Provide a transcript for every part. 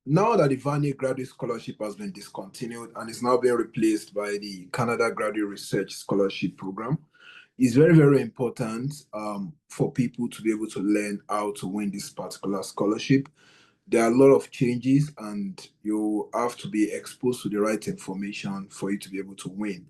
now that the Vanier Graduate Scholarship has been discontinued and is now being replaced by the Canada Graduate Research Scholarship Program, it's very, very important for people to be able to learn how to win this particular scholarship. There are a lot of changes, and you have to be exposed to the right information for you to be able to win.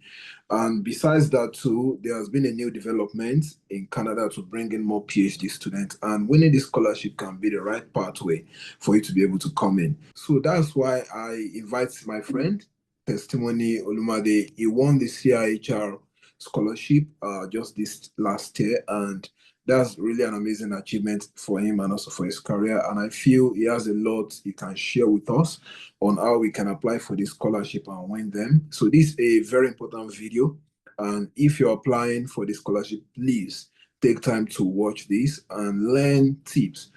And besides that, too, there has been a new development in Canada to bring in more PhD students, and winning this scholarship can be the right pathway for you to be able to come in. So that's why I invite my friend, Testimony Olumdae. He won the CIHR scholarship just this last year, and that's really an amazing achievement for him and also for his career. And I feel he has a lot he can share with us on how we can apply for this scholarship and win them. So this is a very important video. And if you're applying for the scholarship, please take time to watch this and learn tips.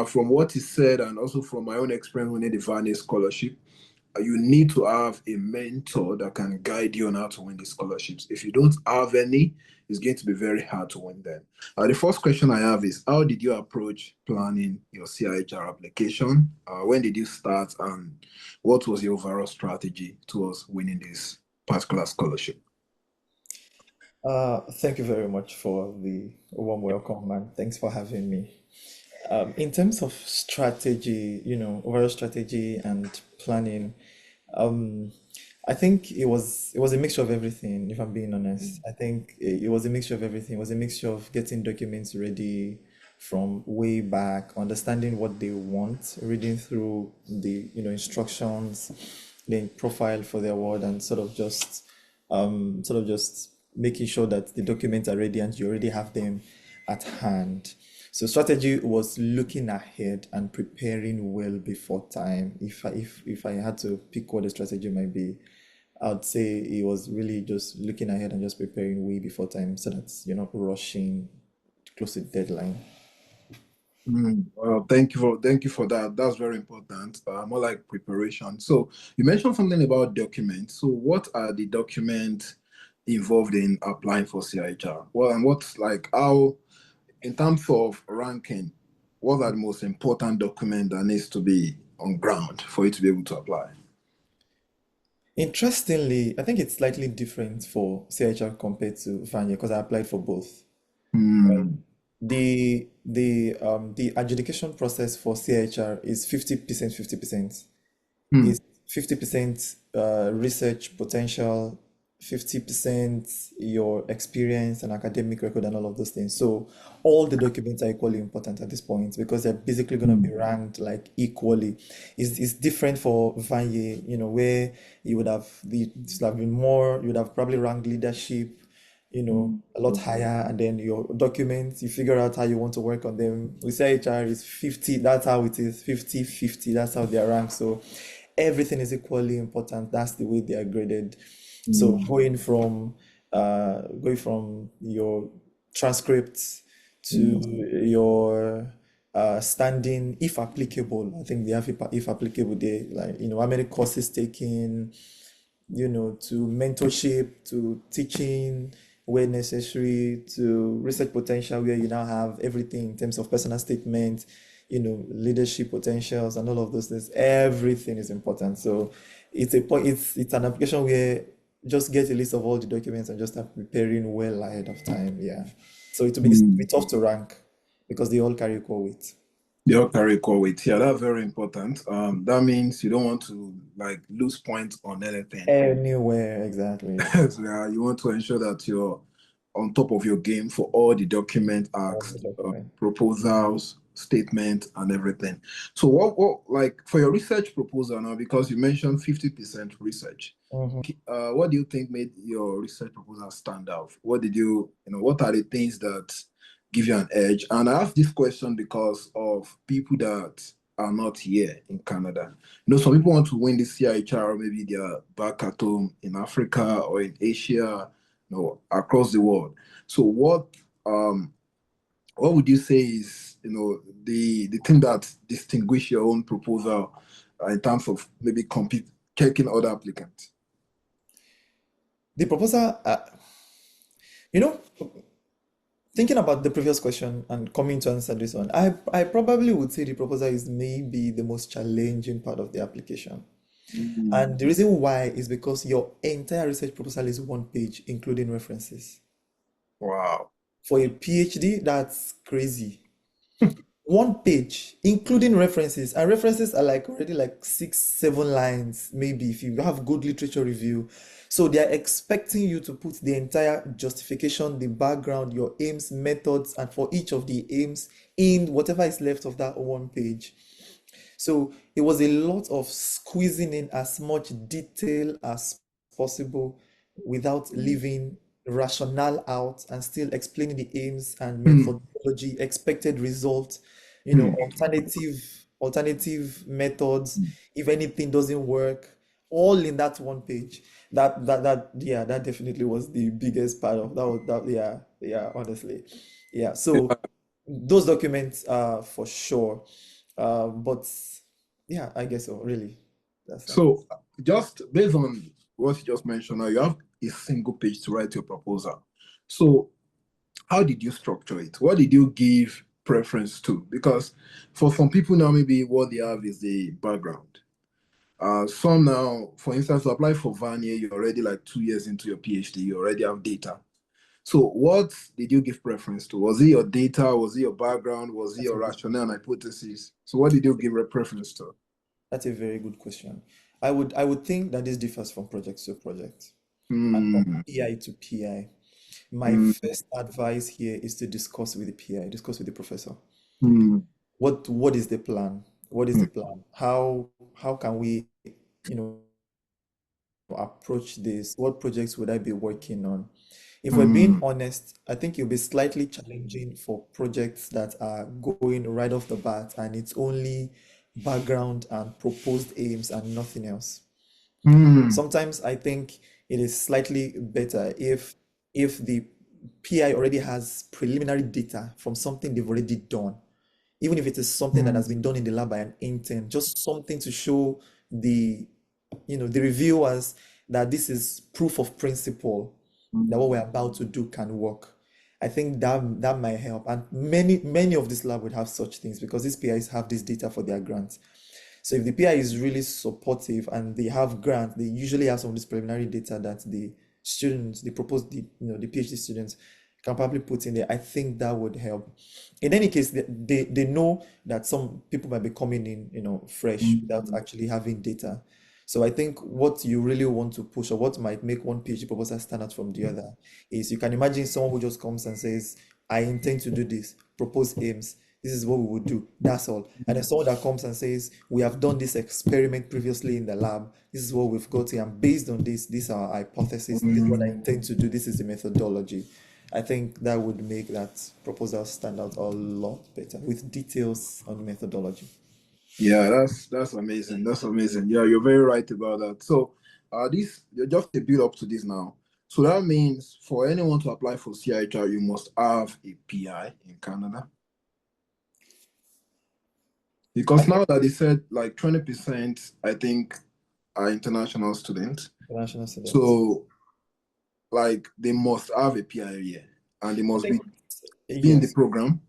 From what he said and also from my own experience winning the Vanier scholarship, you need to have a mentor that can guide you on how to win these scholarships. If you don't have any, it's going to be very hard to win them. The first question I have is, how did you approach planning your CIHR application? When did you start, and what was your overall strategy towards winning this particular scholarship? Thank you very much for the warm welcome, and thanks for having me. In terms of strategy, overall strategy and planning, um, I think it was a mixture of everything, if I'm being honest. I think it was a mixture of everything. It was a mixture of getting documents ready from way back, understanding what they want, reading through the, instructions, the profile for the award, and sort of just making sure that the documents are ready and you already have them at hand. So strategy was looking ahead and preparing well before time. If I had to pick what the strategy might be, I would say it was really just looking ahead and just preparing way before time so that you're not rushing close to the deadline. Well, thank you for that. That's very important. More like preparation. So you mentioned something about documents. So what are the documents involved in applying for CIHR? Well, and what's like how in terms of ranking, what are the most important document that needs to be on ground for you to be able to apply? Interestingly, I think it's slightly different for CHR compared to Vanya because I applied for both. Hmm. The adjudication process for CHR is 50%, 50%. Hmm. Is 50% research potential, 50% your experience and academic record and all of those things. So all the documents are equally important at this point because they're basically going to be Hmm. ranked like equally. It's different for Vanye, where it would have been more, you would have probably ranked leadership, a lot higher, and then your documents, you figure out how you want to work on them. We say HR is 50, that's how it is, 50, 50, that's how they are ranked. So everything is equally important. That's the way they are graded. So Hmm. going from your transcripts to Hmm. your standing, if applicable. I think they have if applicable, they like how many courses taken, to mentorship, to teaching where necessary, to research potential, where you now have everything in terms of personal statement, leadership potentials and all of those things. Everything is important. So it's a point, it's an application where just get a list of all the documents and just start preparing well ahead of time. Yeah. So it's Hmm. tough to rank because they all carry equal weight. Your career core weight. Yeah, that's very important. That means you don't want to like lose points on anything. Anywhere, exactly. So, yeah, you want to ensure that you're on top of your game for all the document All the asked, document. proposals, statement, and everything. So, like for your research proposal now, because you mentioned 50% research, Mhm. what do you think made your research proposal stand out? What did what are the things that give you an edge? And I ask this question because of people that are not here in Canada. Some people want to win the CIHR, maybe they're back at home in Africa or in Asia, across the world. So what would you say is, the thing that distinguish your own proposal in terms of maybe compete checking other applicants? The proposal, you know, Thinking about the previous question and coming to answer this one, I probably would say the proposal is maybe the most challenging part of the application. And Mm. the reason why is because your entire research proposal is one page, including references. Wow. For a PhD, that's crazy. One page, including references, and references are like already like 6, 7 lines, maybe if you have good literature review. So they are expecting you to put the entire justification, the background, your aims, methods, and for each of the aims in whatever is left of that one page. So it was a lot of squeezing in as much detail as possible without Mm. leaving rationale out and still explaining the aims and Mm. methodology, expected result, Mm. alternative methods, if anything doesn't work, all in that one page. Yeah, that definitely was the biggest part of that, yeah, yeah, honestly. Yeah, so those documents are for sure. But yeah, I guess so, really. That's that. So just based on what you just mentioned, now you have a single page to write your proposal. So how did you structure it? What did you give preference to? Because for some people now, maybe what they have is the background. Some now, for instance, to apply for Vanier, you're already like 2 years into your PhD, you already have data. So what did you give preference to? Was it your data? Was it your background? Was it That's a your good rationale and hypothesis? So what did you give a preference to? that's a very good question. I would think that this differs from project to project and from Hmm. PI to PI. My Hmm. first advice here is to discuss with the PI, discuss with the professor. Hmm. What is the plan? What is Hmm. the plan? How can we, you know, approach this? What projects would I be working on? If we're being Hmm. honest, I think it'll be slightly challenging for projects that are going right off the bat and it's only background and proposed aims and nothing else. Hmm. Sometimes I think it is slightly better if the PI already has preliminary data from something they've already done, even if it is something that Hmm. has been done in the lab by an intern, just something to show the the reviewers that this is proof of principle that what we're about to do can work. I think that might help, and many of this lab would have such things because these PIs have this data for their grants. So if the PI is really supportive and they have grant, they usually have some of this preliminary data that the students, the proposed, the PhD students can probably put in there. I think that would help. In any case, they know that some people might be coming in, fresh without Hmm. actually having data. So I think what you really want to push or what might make one PhD proposal stand out from the other is you can imagine someone who just comes and says, I intend to do this, propose aims, this is what we would do. That's all. And then someone that comes and says, we have done this experiment previously in the lab. This is what we've got here. And based on this, these are our hypotheses. This is what I Hmm. intend to do. This is the methodology. I think that would make that proposal stand out a lot better with details on the methodology. Yeah, that's amazing. That's amazing. Yeah, you're very right about that. So, this you're just a build up to this now. So that means for anyone to apply for CIHR, you must have a PI in Canada. I Because think now that they said like 20%, I think, are international students. international students. So like they must have a PI here and they I must think be in the yes. program.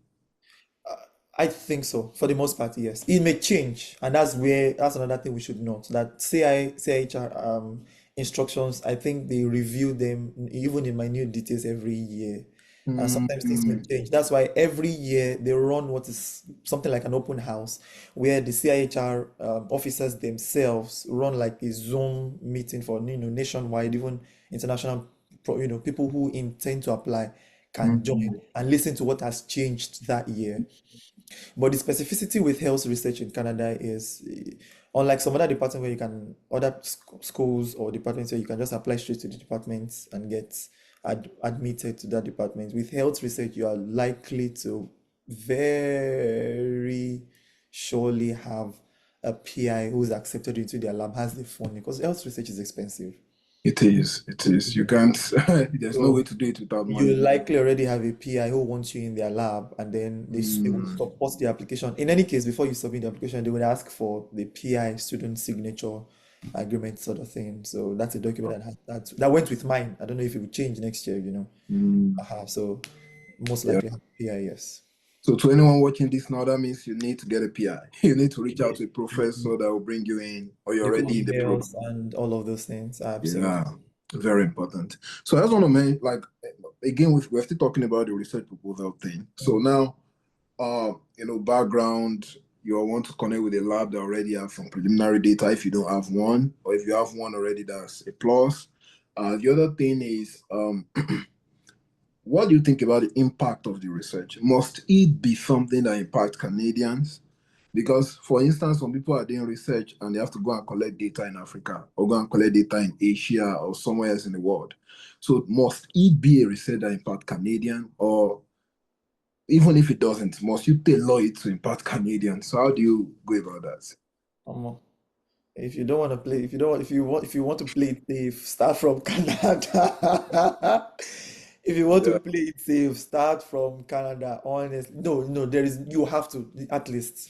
Uh, I think so. For the most part, yes. It may change, and that's another thing we should note that CIHR instructions. I think they review them even in minute details every year, and sometimes things may Mm. change. That's why every year they run what is something like an open house, where the CIHR officers themselves run like a Zoom meeting for nationwide, even international, people who intend to apply can join Mm. and listen to what has changed that year. But the specificity with health research in Canada is unlike some other departments where you can, other schools or departments where you can just apply straight to the departments and get admitted to that department. With health research, you are likely to very surely have a PI who's accepted into their lab, has the funding, because health research is expensive. It is. It is. You can't. There's no way So to do it without you money. likely already have a PI who wants you in their lab, and then they will Mm. support the application. In any case, before you submit the application, they would ask for the PI student signature agreement sort of thing. So that's a document that went with mine. I don't know if it will change next year. Mm. So most Yeah. likely have a PI, yes. So to anyone watching this now, that means you need to get a PI. You need to reach out to a Yeah. professor that will bring you in, or you're The already in the emails program. and all of those things. Absolutely. Yeah, very important. So I just want to mention, like, again, we're still talking about the research proposal thing. So now, background, you want to connect with a lab that already have some preliminary data if you don't have one, or if you have one already, that's a plus. The other thing is, what do you think about the impact of the research? Must it be something that impacts Canadians? Because, for instance, some people are doing research and they have to go and collect data in Africa or go and collect data in Asia or somewhere else in the world. So must it be a research that impacts Canadian, or even if it doesn't, must you tailor it to impact Canadians? So how do you go about that? If you don't want to play, if you want to play it safe, start from Canada. If you want to Yeah. play it safe, start from Canada. Honestly, no, there is you have to at Hmm. least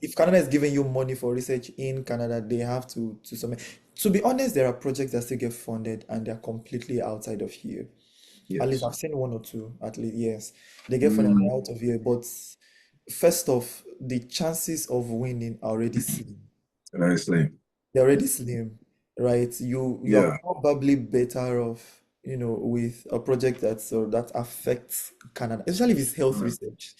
if Canada is giving you money for research in Canada, they have to submit. To be honest, there are projects that still get funded and they're completely outside of here. At least Yes. I've seen one or two. At least yes, they get funded and Hmm. they're out of here. But first off, the chances of winning are already slim. Very slim. They're already slim, right? You are Yeah. probably better off, with a project that affects Canada, especially if it's health research.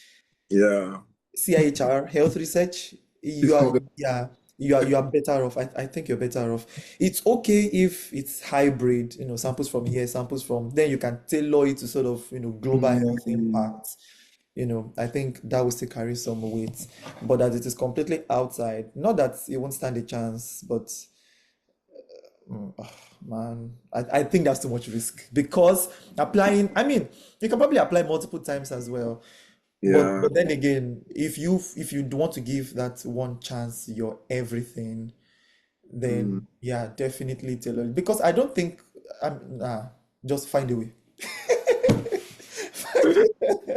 Yeah. CIHR, health research, It's you are coming. yeah, you are better off. I think you're better off. It's okay if it's hybrid, samples from here, samples from then you can tailor it to sort of, global health Hmm. impact. I think that will still carry some weight, but that it is completely outside. Not that it won't stand a chance, but man, I think that's too much risk because applying, I mean, you can probably apply multiple times as well. But Yeah. but then again, if you want to give that one chance your everything, Hmm. then yeah, definitely tailor it. Because I don't think just find a way.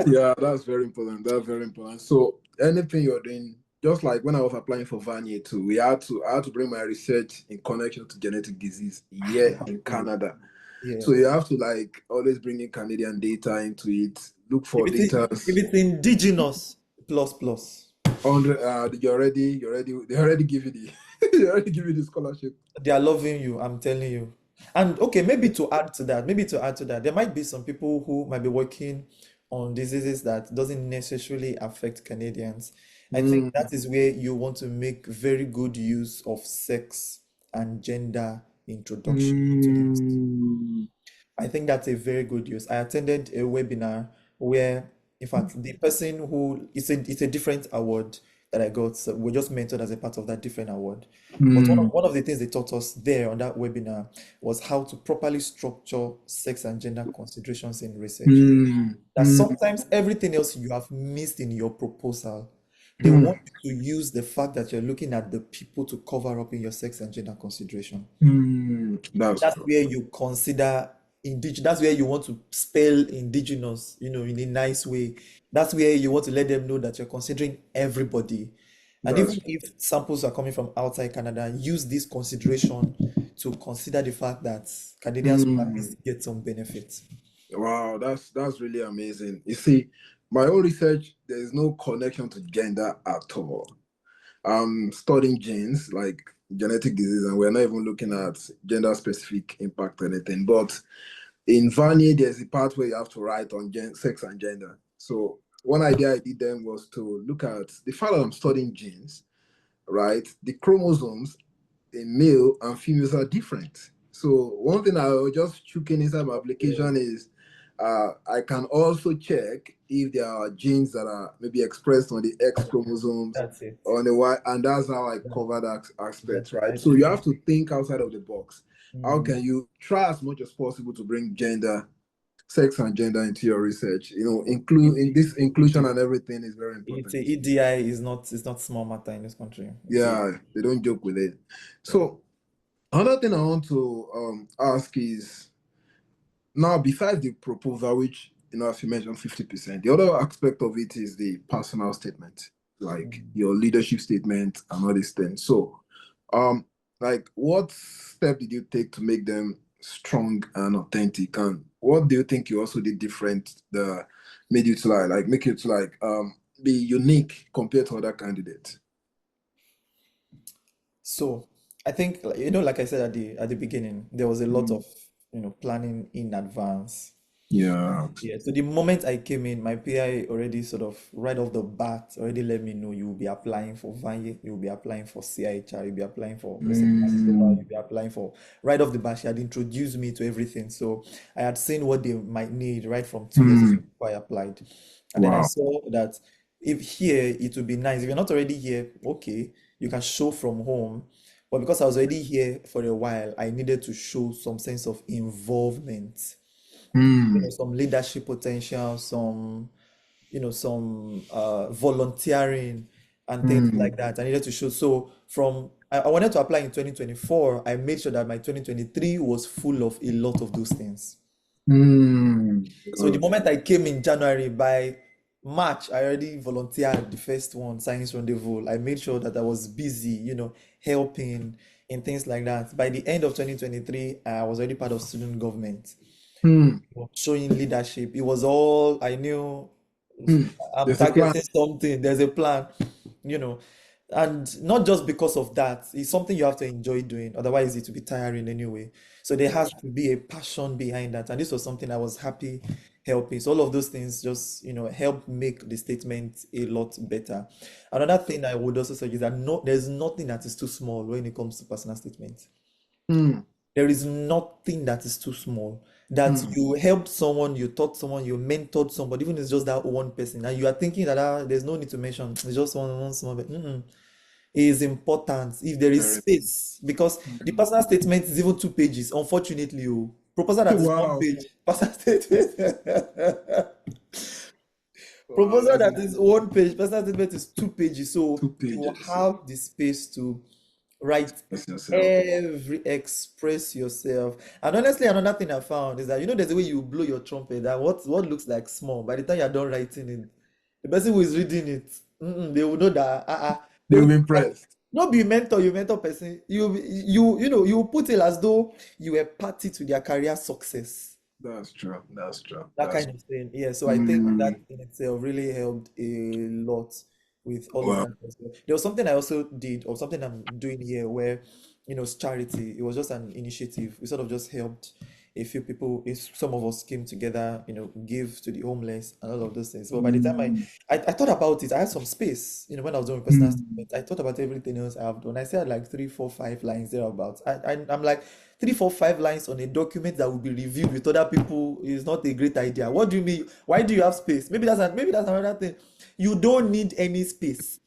Yeah, that's very important. That's very important. So anything you're doing, just like when I was applying for Vanier too, I had to bring my research in connection to genetic disease You here have in to, Canada. So you yes. have to like always bring in Canadian data into it. Look If for it's data if it's indigenous, plus plus, on they already give you the they already give you the scholarship. they are loving you, I'm telling you. And okay, maybe to add to that, there might be some people who might be working on diseases that doesn't necessarily affect Canadians. I think Mm, that is where you want to make very good use of sex and gender introduction into the research. mm, I think that's a very good use. I attended a webinar where, in fact, the person who it's a different award that I got. So we're just mentored as a part of that different award. But one of, mm, one of the things they taught us there on that webinar was how to properly structure sex and gender considerations in research. mm, That mm, sometimes everything else you have missed in your proposal, they want mm, you to use the fact that you're looking at the people to cover up in your sex and gender consideration. That's That's true. where you consider indigenous. That's where you want to spell indigenous, in a nice way. That's where you want to let them know that you're considering everybody. And That's even if samples are coming from outside Canada, use this consideration to consider the fact that Canadians will at mm. least get some benefits. Wow, that's really amazing. You see, my own research, there is no connection to gender at all. I'm studying genes, like genetic disease, and we're not even looking at gender specific impact or anything. But in Vanier, there's a part where you have to write on sex and gender. So one idea I did then was to look at the fact that I'm studying genes, right? The chromosomes in male and females are different. So one thing I was just chucking inside my Yeah, application is I can also check if there are genes that are maybe expressed on the X chromosomes that's it. on the Y, and that's how I Yeah, cover that aspect, that's right? right. So you have to think outside of the box. How Mm. can you try as much as possible to bring gender, sex and gender into your research? Include in this inclusion and everything is very It's a important. EDI is not small matter in this country. Yeah, they don't joke with it. Yeah. So another thing I want to ask is now, besides the proposal, which as you mentioned, 50%, the other aspect of it is the personal statement, like Mm. your leadership statement and all these things. So, like, what step did you take to make them strong and authentic? And what do you think you also did different that made you to make you to be unique compared to other candidates? So I think, like I said at the beginning, there was a lot Mm. of, planning in advance. Yeah. Yeah, so the moment I came in, my PI already sort of right off the bat already let me know you will be applying for Vanye, you will be applying for CIHR, you'll be applying for research Manitoba, Mm. you'll be applying for right off the bat. She had introduced me to everything. So I had seen what they might need right from 2 years ago Mm. before I applied. And then I Wow. saw that if here it would be nice. If you're not already here, okay, you can show from home. But because I was already here for a while, I needed to show some sense of involvement, Mm. some leadership potential, some volunteering and things like Mm. that. I needed to show. So I wanted to apply in 2024. I made sure that my 2023 was full of a lot of those things. Mm. So the Good. moment I came in January, by March, I already volunteered the first one, Science Rendezvous. I made sure that I was busy, helping in things like that. By the end of 2023, I was already part of student government, Mm. showing leadership. It was all I knew. Mm. I'm There's a plan. targeting something. There's a plan, you know, and not just because of that. It's something you have to enjoy doing. Otherwise, it will be tiring anyway. So there has to be a passion behind that, and this was something I was happy helping. So all of those things just help make the statement a lot better. Another thing I would also say is that there's nothing that is too small when it comes to personal statements. Mm. There is nothing that is too small. That Mm. you helped someone, you taught someone, you mentored somebody, even if it's just that one person, and you are thinking that there's no need to mention, it's just one small bit. It is important if there is Very. space, because the Mm. personal statement is even 2 pages. Unfortunately, proposal that is one Wow. page, personal statement, Wow. proposal That's that is one page, personal statement is 2 pages. So two you pages. have the space to write Express yourself. express yourself. And honestly, another thing I found is that there's a way you blow your trumpet that what looks like small, by the time you're done writing it, the person who is reading it, they will know that they They'll will be like, impressed. not be mentor, you mentor person. You put it as though you were party to their career success. That's true. That's true. That That's kind of thing. Yeah, so I think that mm. in itself really helped a lot with all of Wow. that as well. There was something I also did, or something I'm doing here, where, it's charity. It was just an initiative. We sort of just helped a few people. Some of us came together, give to the homeless and all of those things. But by the time Mm. I thought about it, I had some space, when I was doing personal Mm. statement. I thought about everything else I have done. I said like three, four, 5 lines thereabouts. I'm like, 3, 4, 5 lines on a document that will be reviewed with other people is not a great idea. What do you mean? Why do you have space? Maybe that's another thing. You don't need any space.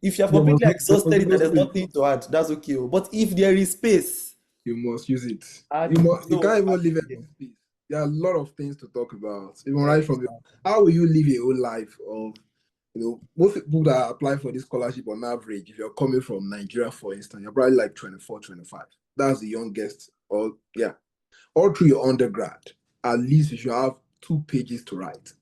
If you have completely There must exhausted be it no and there's space. nothing to add, that's okay. But if there is space, You must use it. add You it. must. You So can't even I live yeah, in space. There are a lot of things to talk about. Even right from your, exactly. how will you live a whole life of, most people that apply for this scholarship on average, if you're coming from Nigeria, for instance, you're probably like 24, 25. That's the youngest, or yeah, all through your undergrad. At least you should have 2 pages to write.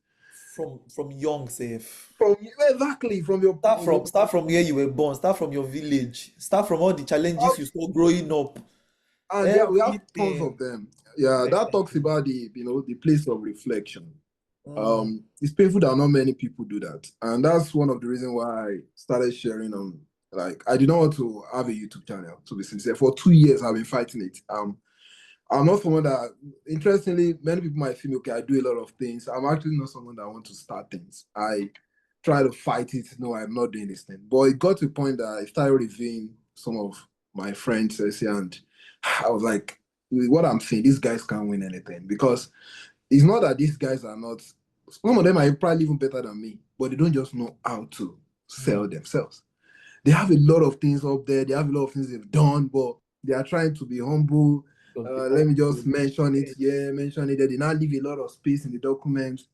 From young, safe. From exactly from your, Start from where you were born. Start from your village. Start from all the challenges you saw growing up. and there we have tons of Everything. them. Yeah, that talks Exactly. about the place of reflection. Mm, It's painful that not many people do that, and that's one of the reasons why I started sharing on. Like, I did not want to have a YouTube channel, to be sincere. For 2 years, I've been fighting it. I'm not someone that, interestingly, many people might feel, okay, I do a lot of things. I'm actually not someone that want to start things. I try to fight it. No, I'm not doing this thing. But it got to a point that I started reviewing some of my friends, and I was like, what I'm saying, these guys can't win anything, because it's not that these guys are not, some of them are probably even better than me, but they don't just know how to mm, sell themselves. They have a lot of things up there. They have a lot of things they've done, but they are trying to be humble. just be Let me humble. just mention it. Yeah, mention it. They did not leave a lot of space in the documents.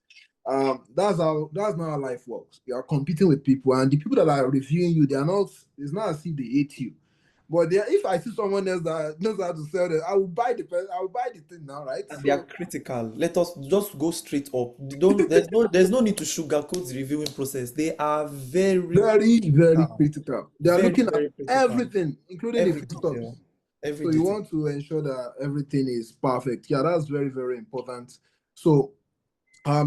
That's not how life works. You are competing with people, and the people that are reviewing you, they are not. It's not as if they hate you, but if I see someone else that knows how to sell them, I will buy the person. I will buy the thing now, right? And they are So critical. Let us just go straight up. Don't there's no need to sugarcoat the reviewing process. They are very very, very critical. critical. They are Very, looking at very critical. everything, including the Every full detail. stops. Every So you detail. want to ensure that everything is perfect. Yeah, that's very, very important. So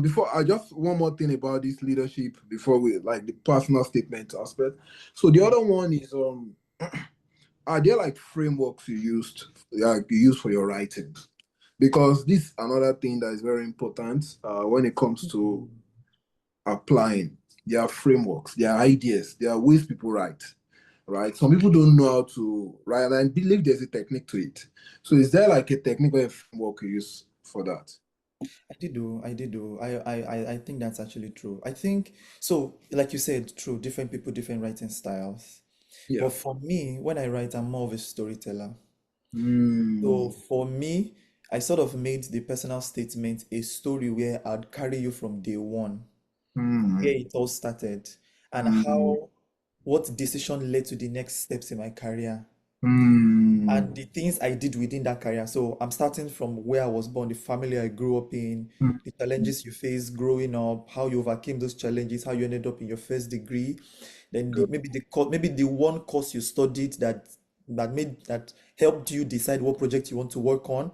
before I just one more thing about this leadership before we like the personal statement aspect. So the other one is are there like frameworks you use for your writing? Because this is another thing that is very important when it comes to applying. There are frameworks, there are ideas, there are ways people write, right? Some people don't know how to write, and I believe there's a technique to it. So is there like a technique or a framework you use for that? I did do. I think that's actually true. I think so, like you said, true, different people, different writing styles. Yeah. But for me, when I write, I'm more of a storyteller. So Mm, for me, I sort of made the personal statement a story where I'd carry you from day one, where mm, it all started, and mm, how what decision led to the next steps in my career and the mm, things I did within that career. So I'm starting from where I was born, the family I grew up in, the mm. challenges you faced growing up, how you overcame those challenges, how you ended up in your first degree, then the, Good. maybe the one course you studied that helped you decide what project you want to work on.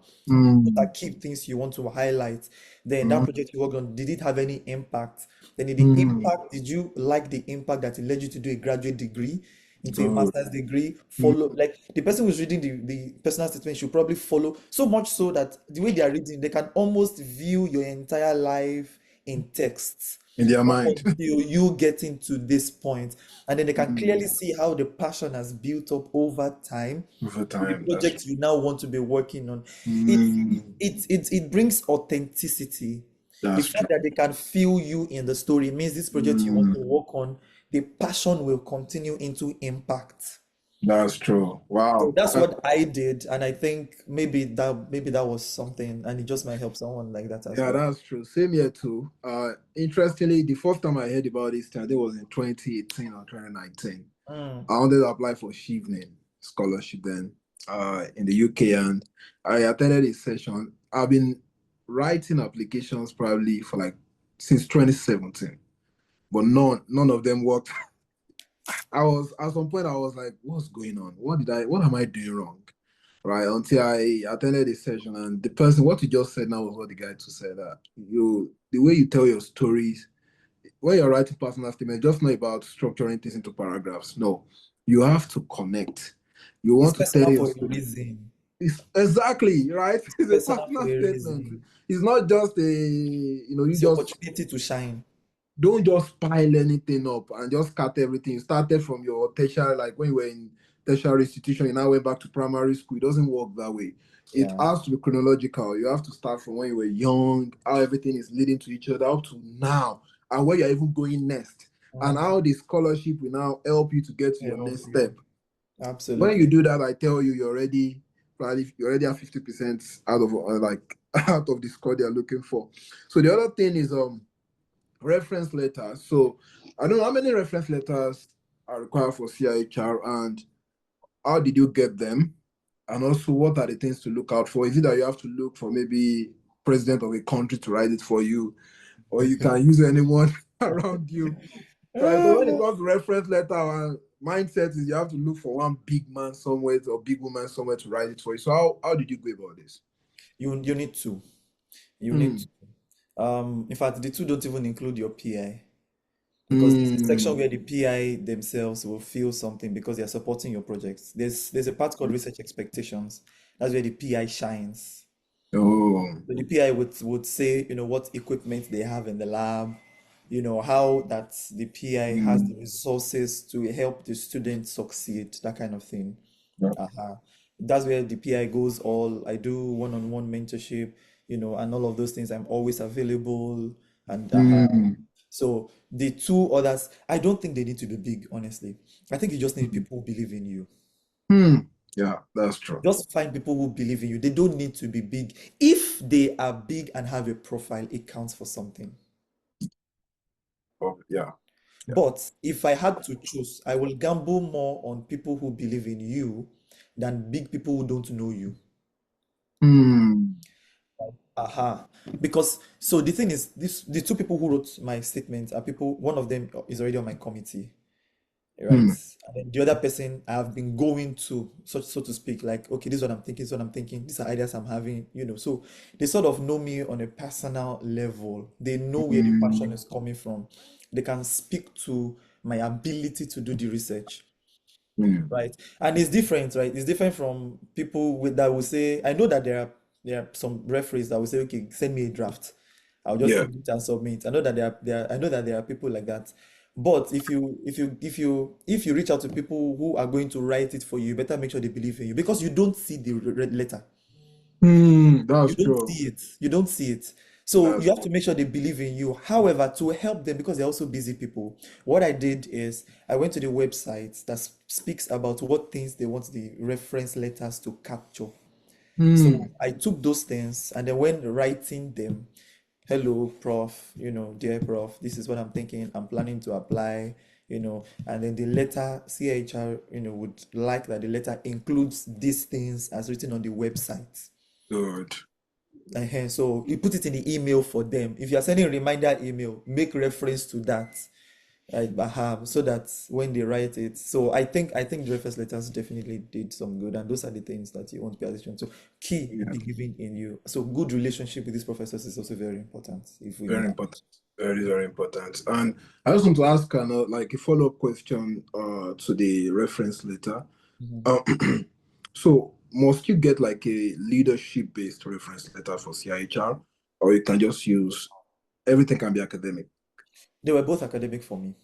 What are Mm, key things you want to highlight? Then that mm, project you worked on, did it have any impact? Then mm. did you like the impact that it led you to do a graduate degree into a Good. master's degree? Mm, Follow, like the person who's reading the personal statement should probably follow so much so that the way they are reading, they can almost view your entire life in text in their up mind. until you getting to this point. And then they can clearly Mm, see how the passion has built up over time over to the time. That's project you now want to be working on. It mm, it brings authenticity. The that's fact true. that they can feel you in the story means this project you want to Mm, work on, the passion will continue into impact. that's true. So Wow. that's what I did, and I think maybe that was something, and it just might help someone like that as Yeah, well. that's true. Same here too. Interestingly, the first time I heard about this study was in 2018 or 2019. Mm. I wanted to apply for Chevening scholarship then in the UK, and I attended a session. I've been writing applications probably for like since 2017, but none of them worked. I was at some point I was like, what's going on? What am I doing wrong? Right. Until I attended a session and the person what you just said now was what the guy to say that the way you tell your stories, when you're writing personal statements, just not about structuring things into paragraphs. No, you have to connect. You It's want to tell personal your for a story. reason. It's exactly right. It's It's a personal for personal a statement. reason. It's not just you It's the just opportunity to shine. don't just pile anything up and just cut everything. You started from your tertiary, like when you were in tertiary institution, you now went back to primary school. It doesn't work that way. It Yeah. has to be chronological. You have to start from when you were young, how everything is leading to each other up to now, and where you're even going next, and Mhm. how the scholarship will now help you to get to your Help next you. step. When you Absolutely. do that, I tell you, you're already probably you already have 50% out of like out of the score they're looking for. So the other thing is reference letters. So I don't know how many reference letters are required for CIHR and how did you get them? And also what are the things to look out for? Is it that you have to look for maybe president of a country to write it for you, or you can use anyone around you? Right. So when it comes to reference letter, mindset is you have to look for one big man somewhere or big woman somewhere to write it for you. So how did you go about this? You need to. You need Hmm. to. In fact, the two don't even include your PI because there's a section Hmm. where the PI themselves will feel something because they are supporting your projects. There's a part called research expectations. That's where the PI shines. Oh. So the PI would say, what equipment they have in the lab, how that the PI has Hmm. the resources to help the student succeed, that kind of thing. Yeah. That's where the PI goes all, I do one-on-one mentorship, and all of those things. I'm always available and Hmm. so the two others, I don't think they need to be big, honestly. I think you just need Hmm. people who believe in you. Hmm. Yeah, that's true. Just find people who believe in you. They don't need to be big. If they are big and have a profile, it counts for something. Oh, yeah. Yeah. But if I had to choose, I will gamble more on people who believe in you than big people who don't know you. Hmm. Aha. Because so the thing is, the two people who wrote my statement are people, one of them is already on my committee. right? Hmm. And then the other person I have been going to, so to speak, like, okay, this is what I'm thinking, this is what I'm thinking, these are ideas I'm having, so they sort of know me on a personal level. They know where the passion Hmm. is coming from. They can speak to my ability to do the research, Hmm. right? And it's different, right? It's different from people that will say, I know that there are some referees that will say, okay, send me a draft. I'll just Yeah. edit and submit. I know that I know that there are people like that. But if you reach out to people who are going to write it for you, you better make sure they believe in you because you don't see the red letter. Hmm. You That's don't true. see it. You don't see it. So That's you have to make sure they believe in you. However, to help them, because they're also busy people, what I did is I went to the website that speaks about what things they want the reference letters to capture. So hmm. I took those things and then when writing them, hello, prof, dear prof, this is what I'm thinking. I'm planning to apply, and then the letter CIHR, would like that the letter includes these things as written on the website. Good. So you put it in the email for them. If you are sending a reminder email, make reference to that, so that when they write it. So I think the reference letters definitely did some good, and those are the things that you want to pay attention to. Key, Yeah. believing in you. So good relationship with these professors is also very important. If we Very may. important. Very, very important. And I just want to ask like a follow-up question to the reference letter. Mhm. Uh, so must you get like a leadership-based reference letter for CIHR, or you can just use everything can be academic? They were both academic for me,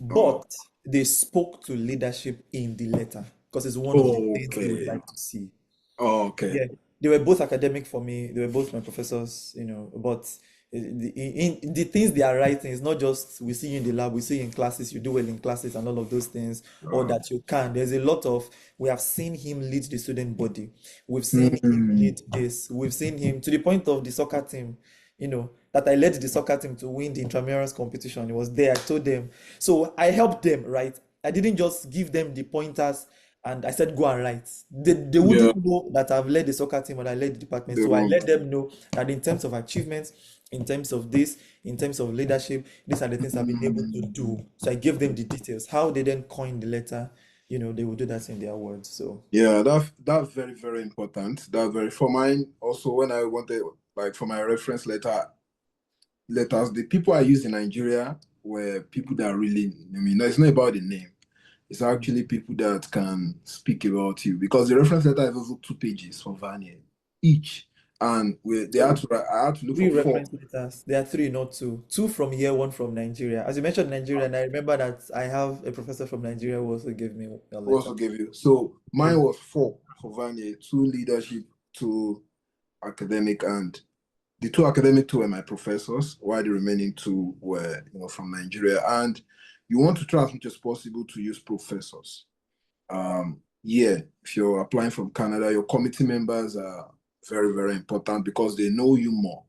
Oh, but they spoke to leadership in the letter because it's one of the things they would okay. like to see. Okay. Yeah, they were both academic for me. They were both my professors, but in the things they are writing, it's not just we see you in the lab, we see you in classes, you do well in classes and all of those things, or Uh, that you can. There's a lot of, we have seen him lead the student body. We've seen him mm, lead this. We've seen him to the point of the soccer team, that I led the soccer team to win the intramurals competition. It was there. I told them. So I helped them, right? I didn't just give them the pointers and I said, go and write. They yeah, wouldn't know that I've led the soccer team and I led the department. they So I won't. let them know that in terms of achievements, in terms of this, in terms of leadership, these are the things I've been able to do. Mm, So I gave them the details. How they then coin the letter, they will do that in their words. So yeah, that's very, very important. That's very for mine also when I wanted like for my reference letters, the people I use in Nigeria were people that really, I mean, it's not about the name. It's mm, actually people that can speak about you because the reference letter is also 2 pages for Vanier each. And they had sorry. to I had to look Three for four. reference letters. There are three, not two. Two from here, one from Nigeria. As you mentioned Nigeria, and I remember that I have a professor from Nigeria who also gave me a Who letter. also gave you. So Yeah. mine was four for Vanier, two leadership, two academic, and the two academic two were my professors, while the remaining two were from Nigeria. And you want to try as much as possible to use professors. Yeah, if you're applying from Canada, your committee members are very, very important because they know you more,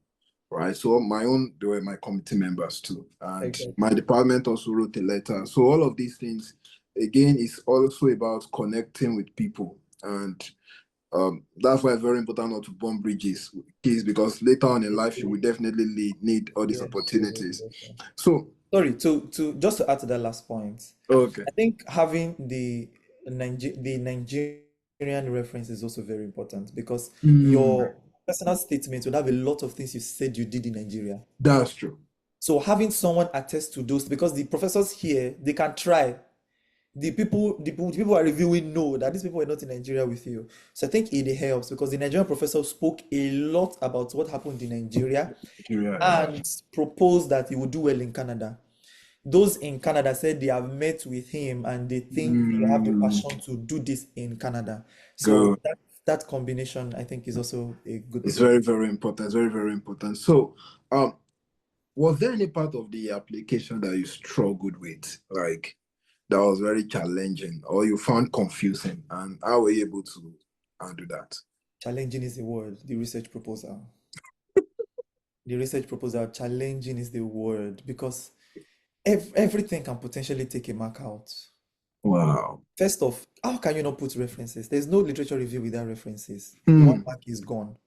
right? So my own, they were my committee members too. And my Exactly. department also wrote a letter. So all of these things, again, is also about connecting with people. And that's why it's very important not to burn bridges with kids because later on in life, you will definitely need all these Yes, yes, opportunities. yes, yes. So, Sorry, to just to add to that last point, okay. I think having the Nigerian reference is also very important because Hmm, your personal statement would have a lot of things you said you did in Nigeria. that's true. So having someone attest to those, because the professors here, they can try. The people who are reviewing know that these people were not in Nigeria with you. So I think it helps because the Nigerian professor spoke a lot about what happened in Nigeria Nigeria, yeah. and proposed that he would do well in Canada. Those in Canada said they have met with him and they think you have the Hmm, passion to do this in Canada. So good. that combination, I think, is also a good It's thing. very, very important. It's very, very important. So, was there any part of the application that you struggled with, like that was very challenging, or you found confusing, and how were you able to handle that? Challenging is the word, the research proposal. The research proposal, challenging is the word because everything can potentially take a mark out. Wow. First off, how can you not put references? There's no literature review without references. One Hmm. mark is gone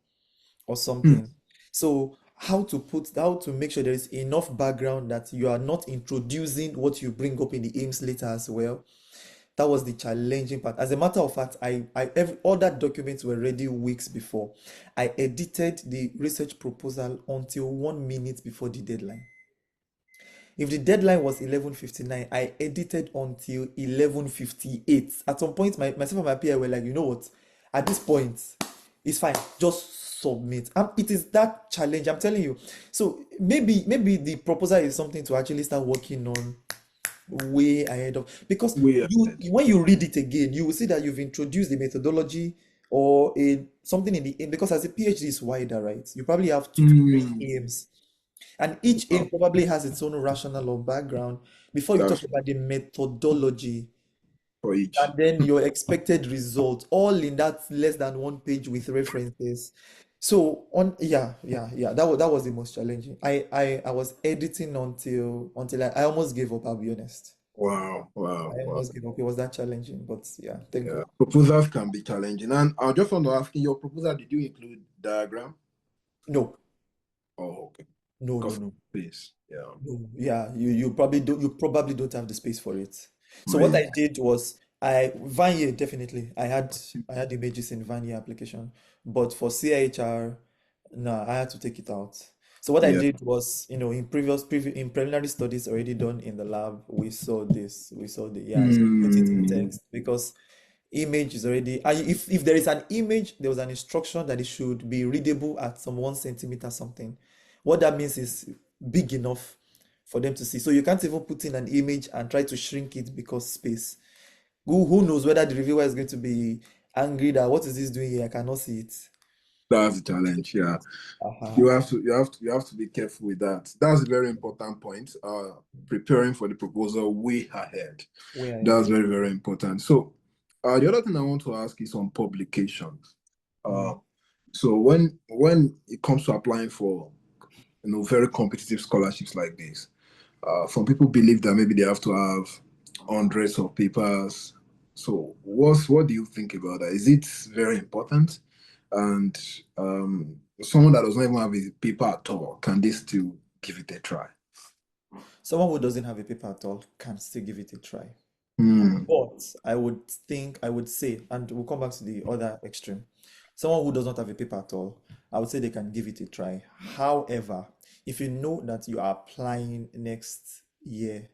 or Hmm. something. So how to make sure there is enough background that you are not introducing what you bring up in the aims later as well. That was the challenging part. As a matter of fact, all that documents were ready weeks before. I edited the research proposal until 1 minute before the deadline. If the deadline was 11:59, I edited until 11:58. At some point, myself and my peer were like, you know what? At this point, it's fine. Just submit. And it is that challenge, I'm telling you. So maybe the proposal is something to actually start working on way ahead of, because way you ahead. when you read it again, you will see that you've introduced the methodology or a something in the aim, because as a PhD is wider, right? You probably have 2 to 3 Mm, aims, and each aim wow, probably has its own rationale or background before you talk that's about the methodology for and each. then your expected result, all in that less than 1 page with references. So on, yeah, that was the most challenging. I was editing until I almost gave up, I'll be honest. Wow, I wow, wow. almost gave up. It was that challenging, but yeah, thank Yeah, God. proposals can be challenging. And I just want to ask, in your proposal, did you include diagram? No, Oh, okay. no, no, Because no. please, yeah, No, yeah, you probably don't have the space for it. So what really. I did was I Vanya definitely I had images in Vanya application, but for CIHR, no, I had to take it out. So what I Yeah. did was, in preliminary studies already done in the lab, we saw this, we saw the yeah, so put it in Mm, text because image is already, if there is an image, there was an instruction that it should be readable at some 1 centimeter something. What that means is big enough for them to see. So you can't even put in an image and try to shrink it because space. Who knows whether the reviewer is going to be angry that what is this doing here? I cannot see it. that's the challenge. Yeah. You Aha. have to be careful with that. That's a very important point. Preparing for the proposal way ahead. Where I That's had. very, very important. So the other thing I want to ask is on publications. Mm. Uh, so when it comes to applying for very competitive scholarships like this, some people believe that maybe they have to have hundreds of papers. So what do you think about that? Is it very important? And someone that does not even have a paper at all, can they still give it a try? Someone who doesn't have a paper at all can still give it a try. Hmm, But I would say, and we'll come back to the other extreme. Someone who does not have a paper at all, I would say they can give it a try. However, if you know that you are applying next year,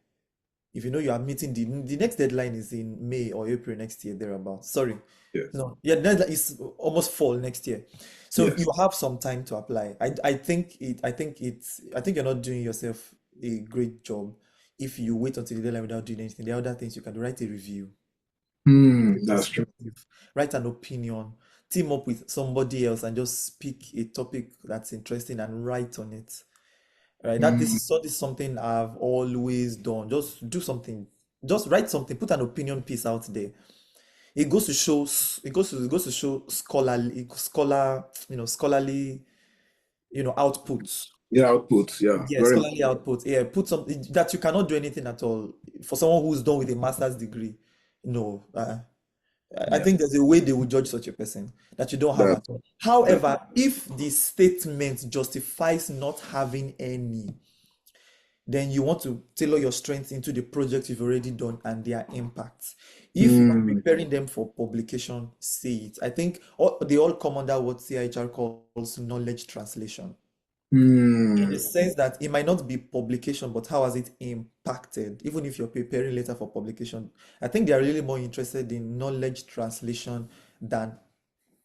if you know you are meeting the next deadline is in May or April next year, thereabout. Sorry. yes, No, yeah, deadline is almost fall next year. So you yes. have some time to apply. I think you're not doing yourself a great job if you wait until the deadline without doing anything. There are other things you can do. Write a review, Hmm, that's true. perspective, write an opinion, team up with somebody else and just pick a topic that's interesting and write on it. Right? That Hmm, this is something I've always done. Just do something. Just write something. Put an opinion piece out there. It goes to show scholarly, outputs. yeah, output, yeah, Yeah, very scholarly important. outputs. Yeah, put something that you cannot do anything at all. For someone who's done with a master's degree, no. I Yeah, think there's a way they would judge such a person that you don't have that at all. that However, if the statement justifies not having any, then you want to tailor your strengths into the project you've already done and their impacts. If you are hmm, preparing them for publication, say it. I think they all come under what CIHR calls knowledge translation. In the hmm, sense that it might not be publication, but how has it impacted? Even if you're preparing later for publication, I think they are really more interested in knowledge translation than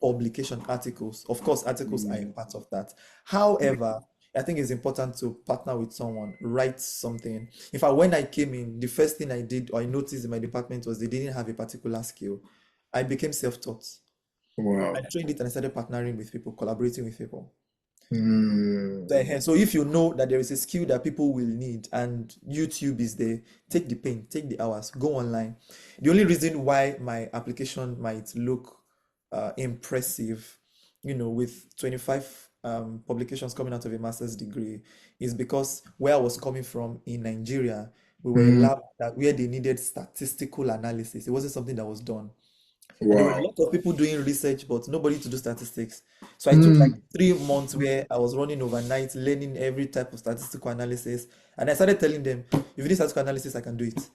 publication articles. Of course, articles are a hmm, part of that. However, I think it's important to partner with someone, write something. In fact, when I came in, the first thing I did or I noticed in my department was they didn't have a particular skill. I became self-taught. I wow. trained it and I started partnering with people, collaborating with people. Hmm, So if you know that there is a skill that people will need and YouTube is there, take the pain, take the hours, go online. The only reason why my application might look impressive, with 25 publications coming out of a master's degree is because where I was coming from in Nigeria, we were a hmm, lab that where they needed statistical analysis. It wasn't something that was done. And there were a Wow. lot of people doing research, but nobody to do statistics. So I took like Mm, 3 months where I was running overnight, learning every type of statistical analysis. And I started telling them, if you need statistical analysis, I can do it.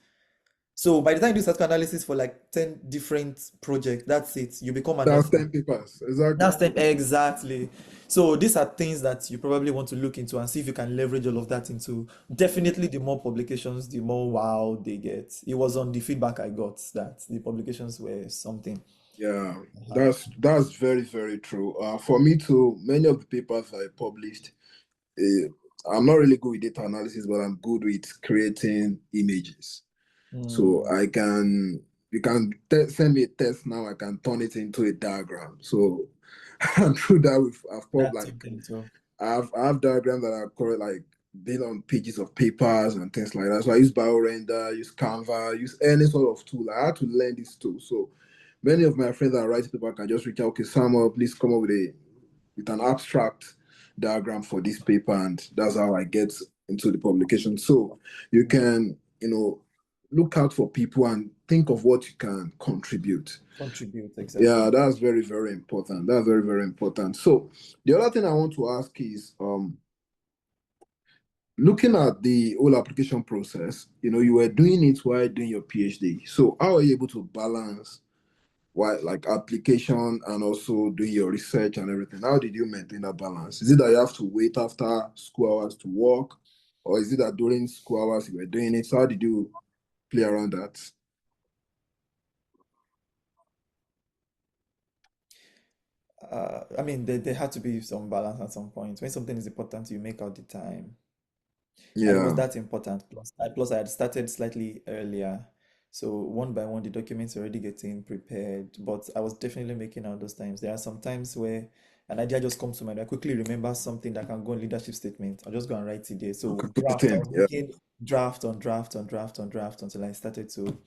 So by the time you do statistical analysis for like 10 different projects, that's it. You become an that's expert. 10 papers. Exactly. That's them exactly. So these are things that you probably want to look into and see if you can leverage all of that into. Definitely, the more publications, the more wow they get. It was on the feedback I got that the publications were something. Yeah, Uh-huh. that's very, very true. For me too, many of the papers I published, uh, I'm not really good with data analysis, but I'm good with creating images. So Hmm. I can, you can send me a test now, I can turn it into a diagram. So and through that, I've put That's like, something too. I have diagrams that are correct, like built on pages of papers and things like that. So I use BioRender, use Canva, use any sort of tool. I had to learn this tool. So many of my friends that write paper can just reach out, okay, Samuel, please come up with an abstract diagram for this paper, and that's how I get into the publication. So you Hmm. can, look out for people and think of what you can contribute. Contribute Yeah, exactly. that's very, very important. That's very, very important. So the other thing I want to ask is, looking at the whole application process, you were doing it while doing your PhD. So how are you able to balance like application and also doing your research and everything? How did you maintain that balance? Is it that you have to wait after school hours to work, or is it that during school hours you were doing it? So how did you play around that? I mean, there had to be some balance at some point. When something is important, you make out the time. And it was Yeah. that important. Plus I had started slightly earlier. So one by one, the documents were already getting prepared. But I was definitely making out those times. There are some times where an idea just comes to mind. I quickly remember something that can go in leadership statement. I'll just go and write it there. Okay, So put it draft, I in. was Yeah. making draft on draft on draft on draft until I started to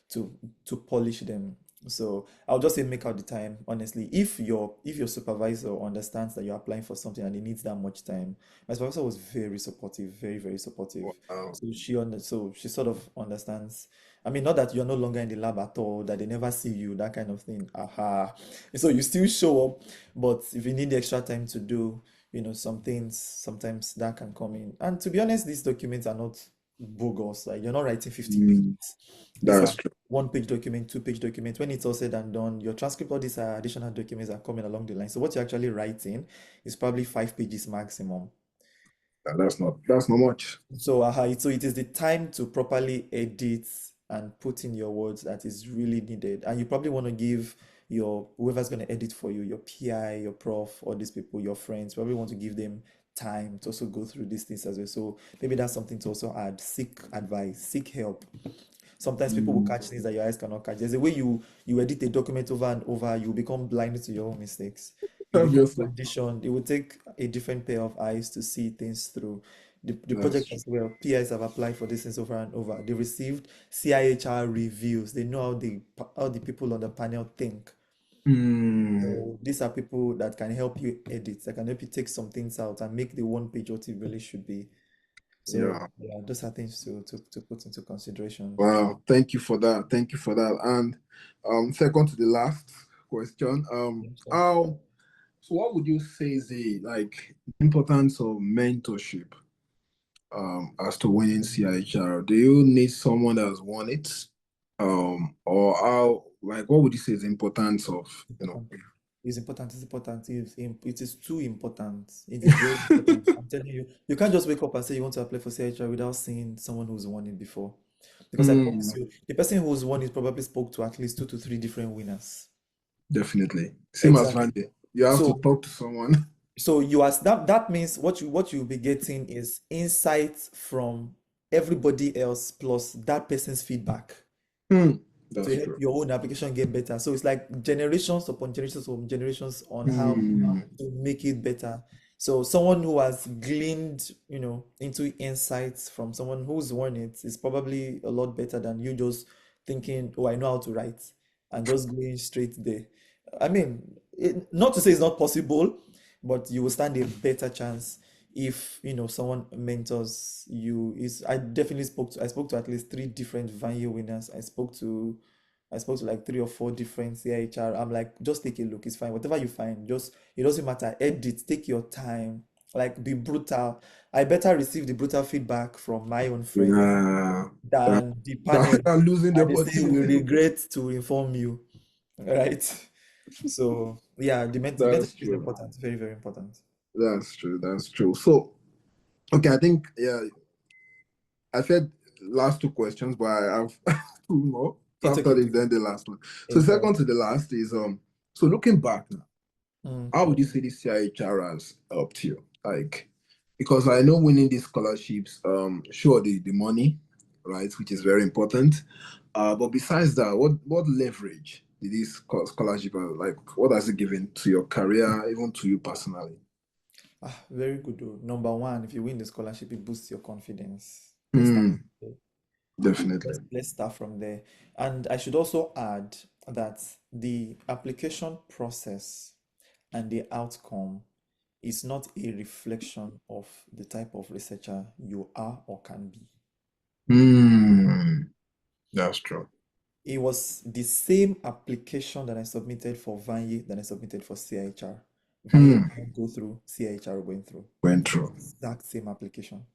to polish them. So I'll just say make out the time, honestly. If your supervisor understands that you're applying for something and it needs that much time, my supervisor was very supportive, very, very supportive. Wow. So she sort of understands. I mean, not that you're no longer in the lab at all, that they never see you, that kind of thing. Aha. So you still show up, but if you need the extra time to do, some things, sometimes that can come in. And to be honest, these documents are not bogus. Like you're not writing 50 Mm, pages. These that's are true. one-page document, two-page document. When it's all said and done, your transcript, all these are additional documents are coming along the line. So what you're actually writing is probably 5 pages maximum. That's not much. So it is the time to properly edit and put in your words that is really needed. And you probably want to give your whoever's going to edit for you, your PI, your prof, all these people, your friends, probably want to give them time to also go through these things as well. So maybe that's something to also add. Seek advice, seek help. Sometimes people will Mm, catch things that your eyes cannot catch. There's a way you edit a document over and over, you become blind to your own mistakes. You become obviously. conditioned. It will take a different pair of eyes to see things through. The That's project true. as well, PIs have applied for this things over and over. They received CIHR reviews. They know how the people on the panel think. Mm, So these are people that can help you edit, that can help you take some things out and make the one page what it really should be. So yeah. yeah, those are things to put into consideration. Wow. Thank you for that. Thank you for that. And second to the last question, how so what would you say is the like importance of mentorship as to winning CIHR? Do you need someone that has won it? Or how like what would you say is the importance of, Important. It's important. It's important. It is too important. It is very important. I'm telling you, you can't just wake up and say you want to apply for CHR without seeing someone who's won it before. Because I promise Mm, you, the person who's won it probably spoke to at least 2 to 3 different winners. definitely. Same as Exactly. Vandy. You have to So, talk to someone. so you ask that means what you'll be getting is insights from everybody else plus that person's feedback Hmm, that's to help true. your own application get better. So it's like generations upon generations on how Hmm, to make it better. So someone who has gleaned, into insights from someone who's won it is probably a lot better than you just thinking, oh, I know how to write and just going straight there. I mean, not to say it's not possible, but you will stand a better chance if someone mentors you. Is I spoke to at least 3 different Vanya winners. I spoke to I spoke to like 3 or 4 different CIHR. I'm like, just take a look. It's fine. Whatever you find, just it doesn't matter. Edit, take your time. Like be brutal. I better receive the brutal feedback from my own friends Yeah, that, than the panel. that losing the And they say we opportunity. regret to inform you. Right? So yeah, the That's mentorship is true. important. Very, very important. That's true. That's true. So, okay, I think yeah, I said last 2 questions, but I have two more. So It's okay, after it's this, okay. then the last one. So It's fine. second to the last is so looking back now, Mm. how would you say this CIHR has helped you? Like, because I know winning these scholarships, sure the money, right, which is very important. But besides that, what leverage did this scholarship have? Like, what has it given to your career, even to you personally? Very good though. Number one, if you win the scholarship, it boosts your confidence. Let's start Hmm, from there. definitely. Let's start from there. And I should also add that the application process and the outcome is not a reflection of the type of researcher you are or can be. Hmm, that's true. It was the same application that I submitted for Vanye that I submitted for CIHR. Vanye Hmm, didn't go through, CIHR going through. went through. Exact same application.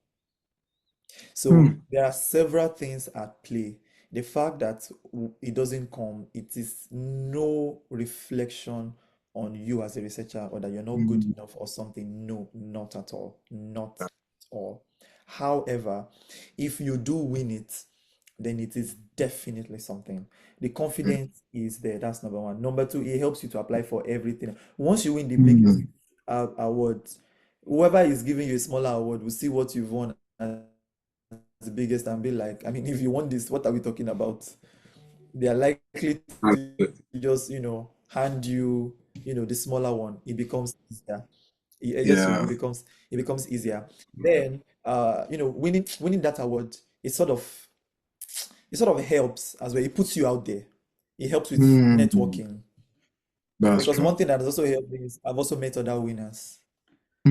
Hmm, So there are several things at play. The fact that it doesn't come, it is no reflection on you as a researcher or that you're not good hmm, enough or something. No, not at all. Not at all. However, if you do win it, then it is definitely something. The confidence is there. That's number one. Number two, it helps you to apply for everything. Once you win the biggest hmm, award, whoever is giving you a smaller award will see what you've won as the biggest and be like, I mean, if you want this, what are we talking about? They are likely that's to it. just, hand you, the smaller one. It becomes easier. Yes, so Yeah. it becomes easier. Then, winning that award, it sort of helps as well. It puts you out there. It helps with Hmm, networking that's because true. one thing that has also helped me is I've also met other winners.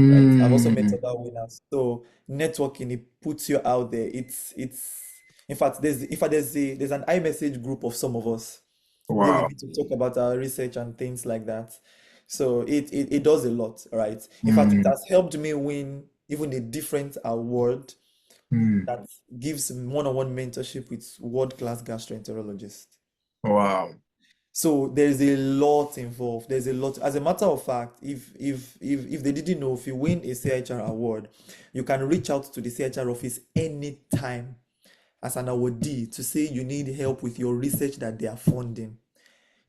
Right? I've also met Hmm, other winners. So networking, it puts you out there. It's in fact there's an iMessage group of some of us where we wow. meet to talk about our research and things like that. So it does a lot, right? In fact, it Hmm, has helped me win even a different award hmm, that gives one-on-one mentorship with world-class gastroenterologists. wow. So there's a lot involved. There's a lot. As a matter of fact, if they didn't know, if you win a CIHR award, you can reach out to the CIHR office anytime as an awardee to say you need help with your research that they are funding.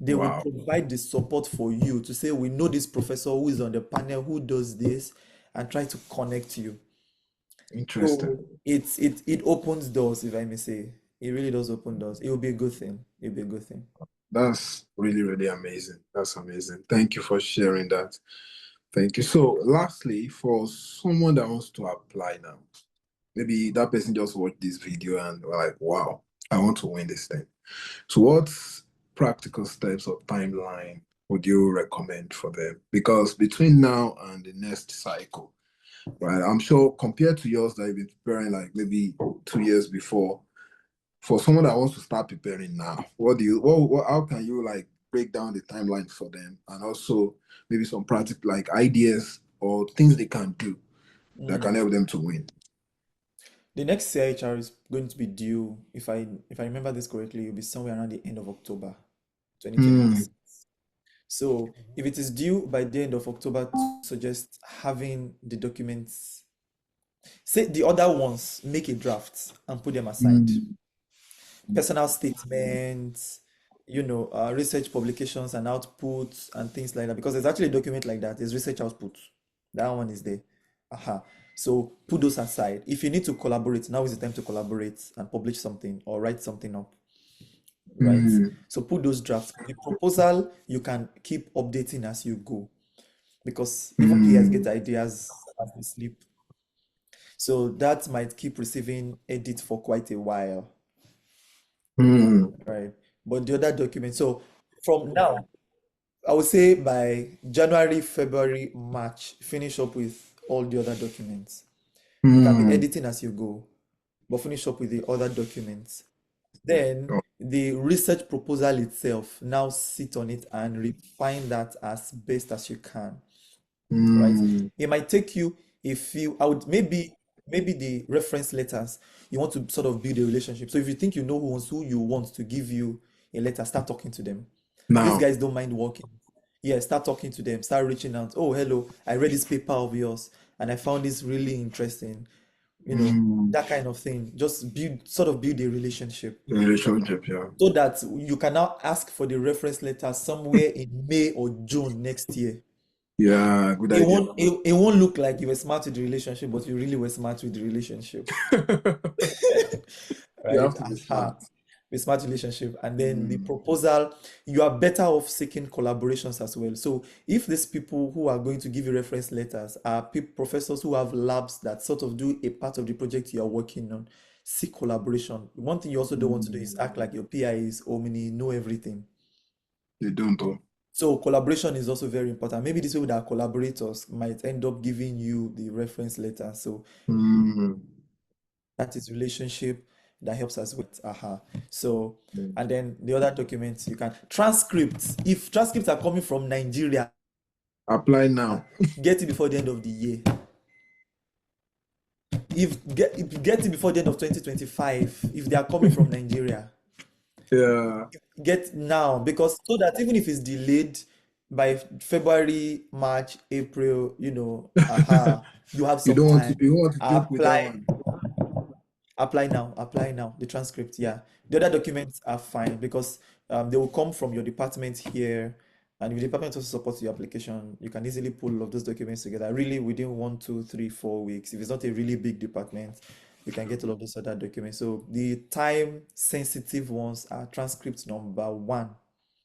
They will Wow. provide the support for you to say, we know this professor who is on the panel who does this, and try to connect you. Interesting. So it opens doors, if I may say. It really does open doors. It will be a good thing. It'll be a good thing. That's really, really amazing. That's amazing. Thank you for sharing that. Thank you. So, lastly, for someone that wants to apply now, maybe that person just watched this video and were like, wow, I want to win this thing. So, what practical steps or timeline would you recommend for them? Because between now and the next cycle, right, I'm sure compared to yours that you've been preparing like maybe 2 years before, for someone that wants to start preparing now, how can you like break down the timeline for them and also maybe some practical like ideas or things they can do that can Mm. help them to win? The next CIHR is going to be due, if I remember this correctly, it'll be somewhere around the end of October Hmm. 2026. So if it is due by the end of October, suggest having the documents, say the other ones, make a draft and put them aside. Hmm. Personal statements, research publications and outputs and things like that. Because there's actually a document like that. There's research output. That one is there. Aha. So put those aside. If you need to collaborate, now is the time to collaborate and publish something or write something up. Right? Hmm. So put those drafts. The proposal you can keep updating as you go. Because even PIs get Hmm. ideas as they sleep. So that might keep receiving edits for quite a while. Hmm. Right? But the other documents, so from now, I would say by January, February, March, finish up with all the other documents. You can be Hmm. editing as you go, but finish up with the other documents. Then Oh. the research proposal itself, now sit on it and refine that as best as you can, right? Mm. It might take you a few, I would maybe the reference letters, you want to sort of build a relationship. So if you think you know who you want to give you a letter, start talking to them. These Now. guys don't mind working. Yeah, start talking to them, start reaching out. Oh, hello, I read this paper of yours and I found this really interesting. Mm. That kind of thing. Just sort of build a relationship The relationship, yeah. so that you can now ask for the reference letter somewhere in May or June next year. Yeah, good It idea. won't look like you were smart with the relationship, but you really were smart with the relationship. You Right? have to be smart. Aha. Be smart relationship. And then the Mm. proposal, you are better off seeking collaborations as well. So if these people who are going to give you reference letters are professors who have labs that sort of do a part of the project you are working on, seek collaboration. One thing you also don't want to do is act like your PI is omni, know everything. They don't though. So collaboration is also very important. Maybe these people that are collaborators might end up giving you the reference letter. So Mm. that is relationship that helps us with aha. So Mm. and then the other documents you can transcripts. If transcripts are coming from Nigeria, Apply now. get it before the end of the year. If you get it before the end of 2025, if they are coming from Nigeria, Yeah. get now because so that even if it's delayed by February, March, April, you have You some don't want to time. you don't want to joke with that Apply, one. apply now, the transcript, yeah. The other documents are fine because they will come from your department here, and if the department also supports your application, you can easily pull all of those documents together, really within 1, 2, 3, 4 weeks. If it's not a really big department, you can get all of those other documents. So the time sensitive ones are transcript number one.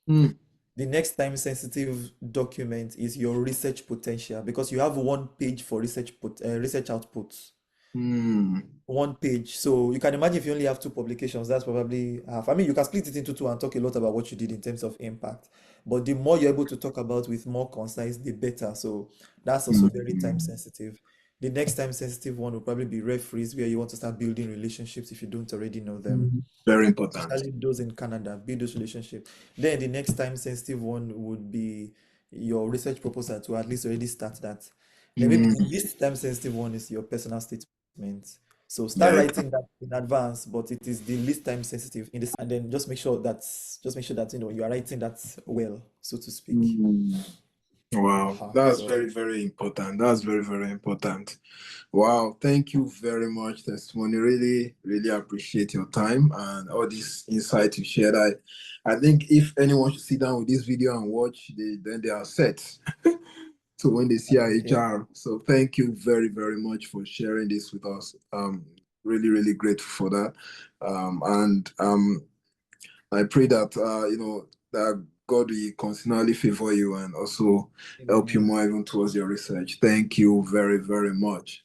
Mm. The next time sensitive document is your research potential because you have one page for research outputs. Mm. One page. So you can imagine if you only have two publications, that's probably half. I mean, you can split it into two and talk a lot about what you did in terms of impact. But the more you're able to talk about with more concise, the better. So that's also very time Mm. sensitive. The next time sensitive one will probably be referees, where you want to start building relationships if you don't already know them, Mm. Very important. especially those in Canada, build those relationships. Then the next time sensitive one would be your research proposal to at least already start that. Then maybe the Mm. least time sensitive one is your personal statement. So start Yeah. writing that in advance, but it is the least time sensitive in this, and then just make sure that you are writing that well, so to speak. Mm. Wow, that's So very, very important. That's very, very important. Wow, thank you very much, Testimony. Really, really appreciate your time and all this insight you shared. I think if anyone should sit down with this video and watch, then they are set to win the okay. CIHR. So thank you very, very much for sharing this with us. Really, really grateful for that. And I pray that that God will continually favor you and also help you Amen. more even towards your research. Thank you very, very much.